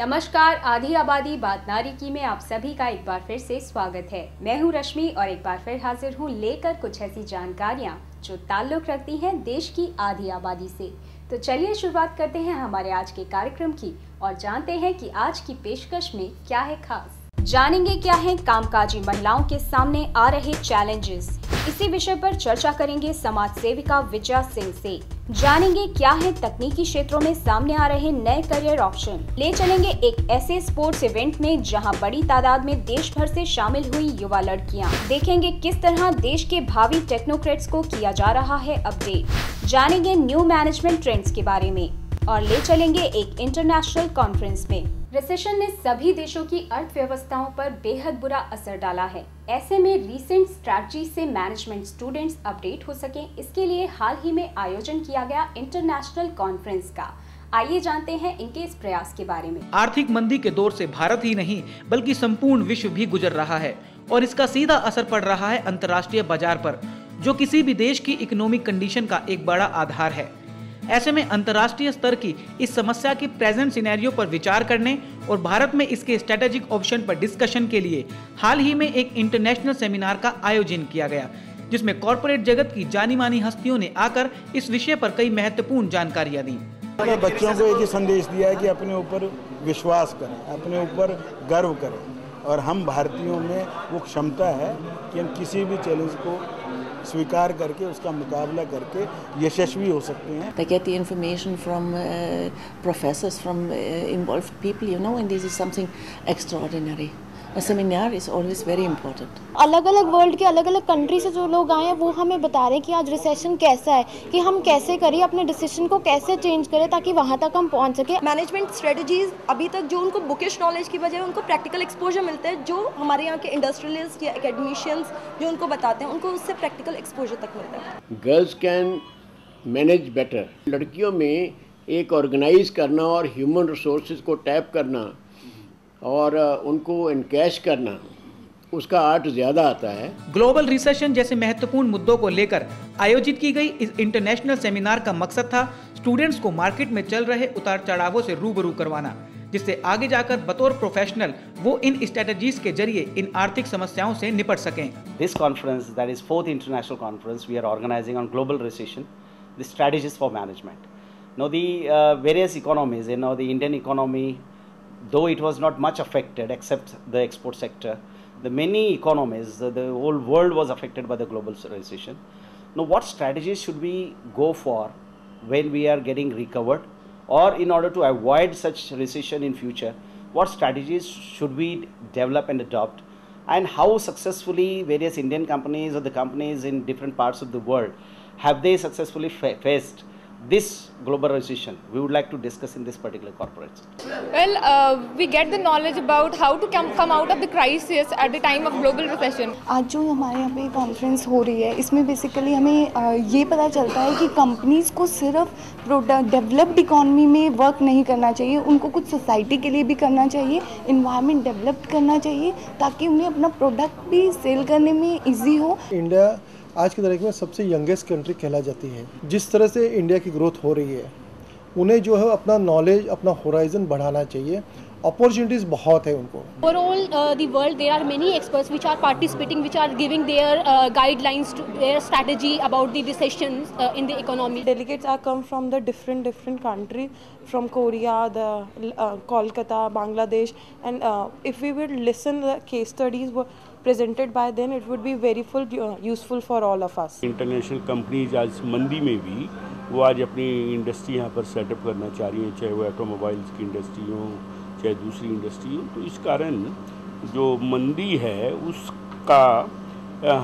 नमस्कार, आधी आबादी बात नारी की में आप सभी का एक बार फिर से स्वागत है। मैं हूं रश्मि और एक बार फिर हाजिर हूं लेकर कुछ ऐसी जानकारियां जो ताल्लुक रखती हैं देश की आधी आबादी से। तो चलिए शुरुआत करते हैं हमारे आज के कार्यक्रम की और जानते हैं कि आज की पेशकश में क्या है खास। जानेंगे क्या है कामकाजी महिलाओं के सामने आ रहे चैलेंजेस। इसी विषय पर चर्चा करेंगे समाज सेविका विजया सिंह से। जानेंगे क्या है तकनीकी क्षेत्रों में सामने आ रहे नए करियर ऑप्शन। ले चलेंगे एक ऐसे स्पोर्ट्स इवेंट में जहां बड़ी तादाद में देश भर से शामिल हुई युवा लड़कियां। देखेंगे किस तरह देश के भावी टेक्नोक्रेट्स को किया जा रहा है अपडेट। जानेंगे न्यू मैनेजमेंट ट्रेंड्स के बारे में और ले चलेंगे एक इंटरनेशनल कॉन्फ्रेंस में। रिसेशन ने सभी देशों की अर्थव्यवस्थाओं पर बेहद बुरा असर डाला है। ऐसे में रीसेंट स्ट्रैटेजी से मैनेजमेंट स्टूडेंट्स अपडेट हो सकें, इसके लिए हाल ही में आयोजन किया गया इंटरनेशनल कॉन्फ्रेंस का। आइए जानते हैं इनके इस प्रयास के बारे में। आर्थिक मंदी के दौर से भारत ही नहीं बल्कि संपूर्ण विश्व भी गुजर रहा है और इसका सीधा असर पड़ रहा है अंतर्राष्ट्रीय बाजार पर, जो किसी भी देश की इकोनॉमिक कंडीशन का एक बड़ा आधार है। ऐसे में अंतर्राष्ट्रीय स्तर की इस समस्या की प्रेजेंट सिनेरियो पर विचार करने और भारत में इसके स्ट्रेटेजिक ऑप्शन पर डिस्कशन के लिए हाल ही में एक इंटरनेशनल सेमिनार का आयोजन किया गया, जिसमें कॉरपोरेट जगत की जानी मानी हस्तियों ने आकर इस विषय पर कई महत्वपूर्ण जानकारियां दी। बच्चों को एक ही संदेश दिया है कि अपने ऊपर विश्वास करें, अपने ऊपर गर्व करें और हम भारतीयों में वो क्षमता है कि हम किसी भी चैलेंज को स्वीकार करके उसका मुकाबला करके यशस्वी हो सकते हैं। They get the information from professors, from involved people, and this is something extraordinary. A seminar is always very important. अलग अलग वर्ल्ड के अलग अलग कंट्री से जो लोग आए हैं वो हमें बता रहे हैं कि आज रिसेशन कैसा है, कि हम कैसे करें, अपने डिसीजन को कैसे चेंज करें ताकि वहाँ तक हम पहुँच सके। मैनेजमेंट स्ट्रेटजीज अभी तक जो उनको बुकिश नॉलेज की बजाय उनको प्रैक्टिकल एक्सपोजर मिलता है, जो हमारे यहाँ के इंडस्ट्रियलिस्ट या एकेडमिशियंस जो उनको बताते हैं उनको उससे प्रैक्टिकल एक्सपोजर तक मिलता है। Girls can manage better. लड़कियों में एक ऑर्गेनाइज करना और ह्यूमन रिसोर्सेज को टैप करना और उनको एनकैश करना, उसका आर्ट ज्यादा आता है। ग्लोबल रिसेशन जैसे महत्वपूर्ण मुद्दों को लेकर आयोजित की गई इस इंटरनेशनल सेमिनार का मकसद था स्टूडेंट्स को मार्केट में चल रहे उतार चढ़ावों से रूबरू करवाना, जिससे आगे जाकर बतौर प्रोफेशनल वो इन स्ट्रेटजीज के जरिए इन आर्थिक समस्याओं से निपट सकें। This conference, that is 4th international conference, we are organizing on global recession, the strategies for management. Now the various economies, the Indian economy, though it was not much affected except the export sector, the many economies, the whole world was affected by the global recession. Now what strategies should we go for when we are getting recovered, or in order to avoid such recession in future, what strategies should we develop and adopt, and how successfully various Indian companies or the companies in different parts of the world have they successfully faced this global recession. We would like to discuss in this particular conference. Well, we get the knowledge about how to come out of the crisis at the time of global recession. आज जो हमारे यहाँ पे conference हो रही है इसमें basically हमें ये पता चलता है कि कंपनीज़ को सिर्फ प्रोडक्ट डेवलप्ड इकॉनमी में वर्क नहीं करना चाहिए, उनको कुछ सोसाइटी के लिए भी करना चाहिए, इन्वायरमेंट डेवलप करना चाहिए ताकि उन्हें अपना प्रोडक्ट भी सेल करने में ईजी हो। इंडिया आज की तारीख में सबसे यंगेस्ट कंट्री कहला जाती है। जिस तरह से इंडिया की ग्रोथ हो रही है, उन्हें जो है अपना नॉलेज, अपना होराइजन बढ़ाना चाहिए। अपॉर्चुनिटीज बहुत है उनको। Overall, the world there are many experts which are participating, which are giving their guidelines to their strategy about the recessions in the economy. Delegates are come from the different countries, from Korea, the Kolkata, Bangladesh, and if we would listen the case studies were presented by them, it would be very useful for all of us. International companies आज मंदी में भी वो आज अपनी industry यहाँ पर setup करना चाह रही हैं, चाहे वो ऑटोमोबाइल्स की इंडस्ट्री हो चाहे दूसरी इंडस्ट्री हो। तो इस कारण जो मंदी है उसका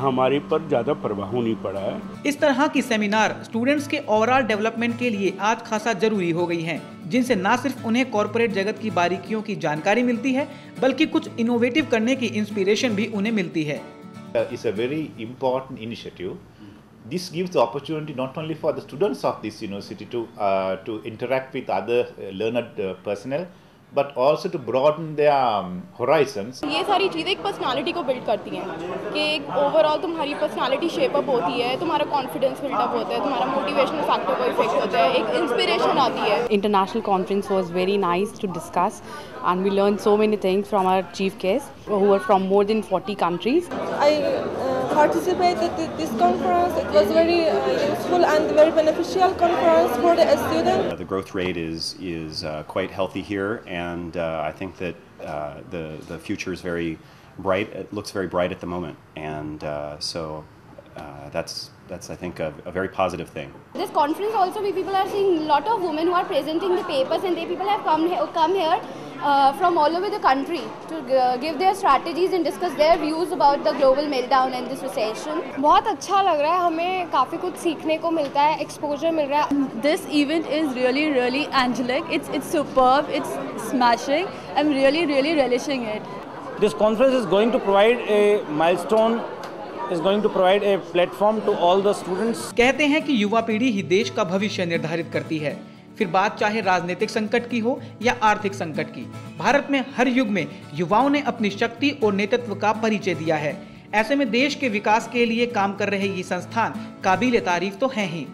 हमारे पर ज़्यादा प्रभाव नहीं पड़ा है। इस तरह की सेमिनार स्टूडेंट्स के ओवरऑल डेवलपमेंट के लिए आज खासा जरूरी हो गई हैं, जिनसे न सिर्फ उन्हें कॉरपोरेट जगत की बारीकियों की जानकारी मिलती है बल्कि कुछ इनोवेटिव करने की इंस्पिरेशन भी उन्हें मिलती है। It's a very important initiative. This gives the opportunity not only for the students of this university to interact with other learned personnel, but also to broaden their horizons. ये सारी चीज़ें एक पर्सनालिटी को build करती हैं कि एक overall तुम्हारी पर्सनालिटी शेप अप होती है, तुम्हारा कॉन्फिडेंस बिल्ड अप होता है, तुम्हारा मोटिवेशनल फैक्टर को इफेक्ट होता है, एक इंस्पिरेशन आती है। International conference was very nice to discuss and we learned so many things from our chief guests who were from more than 40 countries. I participated in this conference. It was very useful and very beneficial conference for the students. The growth rate is quite healthy here, and I think that the future is very bright. It looks very bright at the moment, and so that's I think a very positive thing. This conference also, we people are seeing a lot of women who are presenting the papers, and they people have come here from all over the country to give their strategies and discuss their views about the global meltdown and this recession. बहुत अच्छा लग रहा है, हमें काफ़ी कुछ सीखने को मिलता है, एक्सपोजर मिल रहा है। This event is really angelic. It's superb. It's smashing. I'm really relishing it. This conference is going to provide a milestone, is going to provide a platform to all the students. कहते हैं कि युवा पीढ़ी ही देश का भविष्य निर्धारित करती है, फिर बात चाहे राजनीतिक संकट की हो या आर्थिक संकट की। भारत में हर युग में युवाओं ने अपनी शक्ति और नेतृत्व का परिचय दिया है। ऐसे में देश के विकास के लिए काम कर रहे ये संस्थान काबिल तारीफ तो हैं ही।